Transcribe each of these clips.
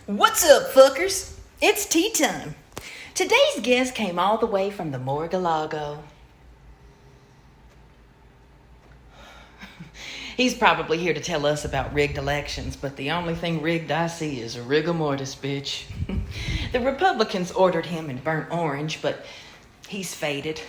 What's up, fuckers? It's tea time. Today's guest came all the way from the Morgalago. He's probably here to tell us about rigged elections, but the only thing rigged I see is a rigor mortis, bitch. The Republicans ordered him in burnt orange, but he's faded,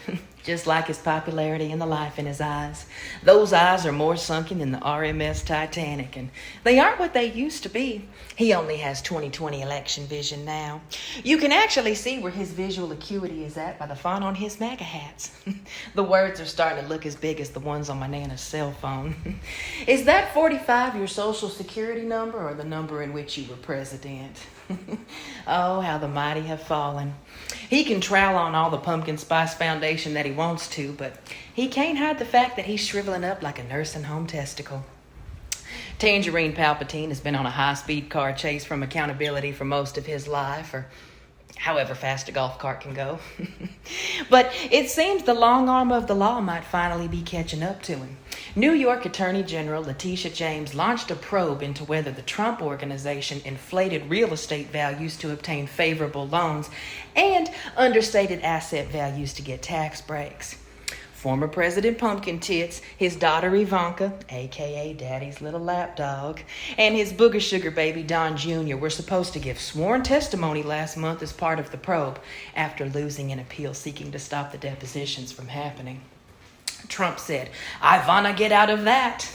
just like his popularity and the life in his eyes. Those eyes are more sunken than the RMS Titanic, and they aren't what they used to be. He only has 20/20 election vision now. You can actually see where his visual acuity is at by the font on his MAGA hats. The words are starting to look as big as the ones on my Nana's cell phone. Is that 45 your social security number or the number in which you were president? Oh, how the mighty have fallen. He can trowel on all the pumpkin spice foundation that he wants to, but he can't hide the fact that he's shriveling up like a nursing home testicle. Tangerine Palpatine has been on a high-speed car chase from accountability for most of his life, or however fast a golf cart can go. But it seems the long arm of the law might finally be catching up to him. New York Attorney General Letitia James launched a probe into whether the Trump Organization inflated real estate values to obtain favorable loans and understated asset values to get tax breaks. Former President Pumpkin Tits, his daughter Ivanka, a.k.a. Daddy's little lapdog, and his booger sugar baby Don Jr. were supposed to give sworn testimony last month as part of the probe after losing an appeal seeking to stop the depositions from happening. Trump said, "Ivana, get out of that."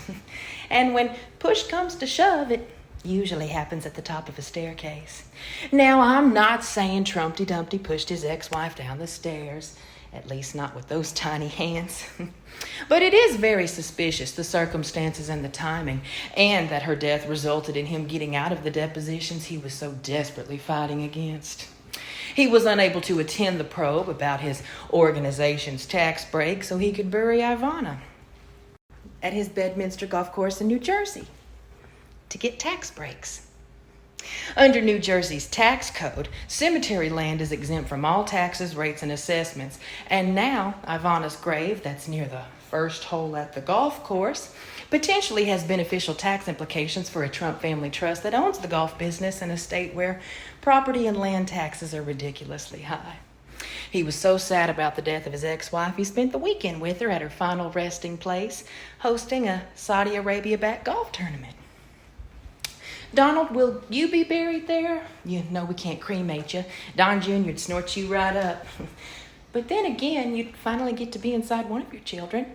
And when push comes to shove, it usually happens at the top of a staircase. Now, I'm not saying Trumpty Dumpty pushed his ex-wife down the stairs. At least not with those tiny hands. But it is very suspicious, the circumstances and the timing, and that her death resulted in him getting out of the depositions he was so desperately fighting against. He was unable to attend the probe about his organization's tax break so he could bury Ivana at his Bedminster golf course in New Jersey to get tax breaks. Under New Jersey's tax code, cemetery land is exempt from all taxes, rates, and assessments. And now, Ivana's grave, that's near the first hole at the golf course, potentially has beneficial tax implications for a Trump family trust that owns the golf business in a state where property and land taxes are ridiculously high. He was so sad about the death of his ex-wife, he spent the weekend with her at her final resting place, hosting a Saudi Arabia-backed golf tournament. Donald, will you be buried there? You know we can't cremate you. Don Jr. would snort you right up. But then again, you'd finally get to be inside one of your children.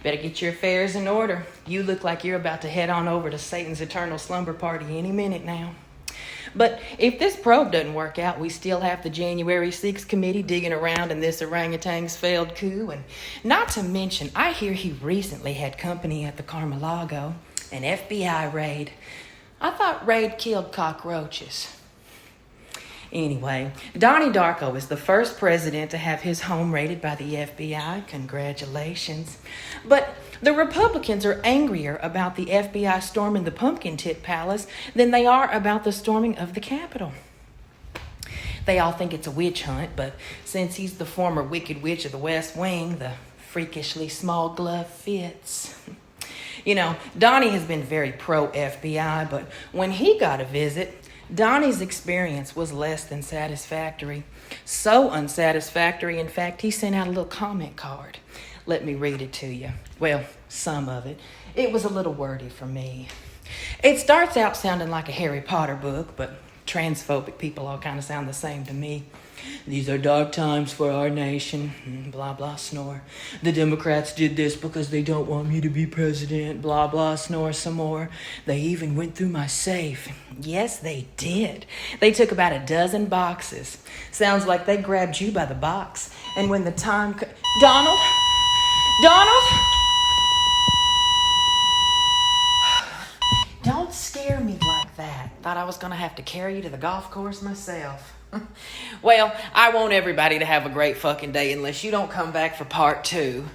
Better get your affairs in order. You look like you're about to head on over to Satan's eternal slumber party any minute now. But if this probe doesn't work out, we still have the January 6th committee digging around in this orangutan's failed coup. And not to mention, I hear he recently had company at the Mar-a-Lago, an FBI raid. I thought raid killed cockroaches. Anyway, Donnie Darko is the first president to have his home raided by the FBI. Congratulations. But the Republicans are angrier about the FBI storming the Pumpkin Tit Palace than they are about the storming of the Capitol. They all think it's a witch hunt, but since he's the former Wicked Witch of the West Wing, the freakishly small glove fits. You know, Donnie has been very pro-FBI, but when he got a visit, Donnie's experience was less than satisfactory. So unsatisfactory, in fact, he sent out a little comment card. Let me read it to you. Well, some of it. It was a little wordy for me. It starts out sounding like a Harry Potter book, but transphobic people all kind of sound the same to me. These are dark times for our nation, blah, blah, snore. The Democrats did this because they don't want me to be president, blah, blah, snore some more. They even went through my safe. Yes, they did. They took about a dozen boxes. Sounds like they grabbed you by the box. And when the time... Donald? Donald? Don't scare me like that. Thought I was going to have to carry you to the golf course myself. Well, I want everybody to have a great fucking day unless you don't come back for part 2.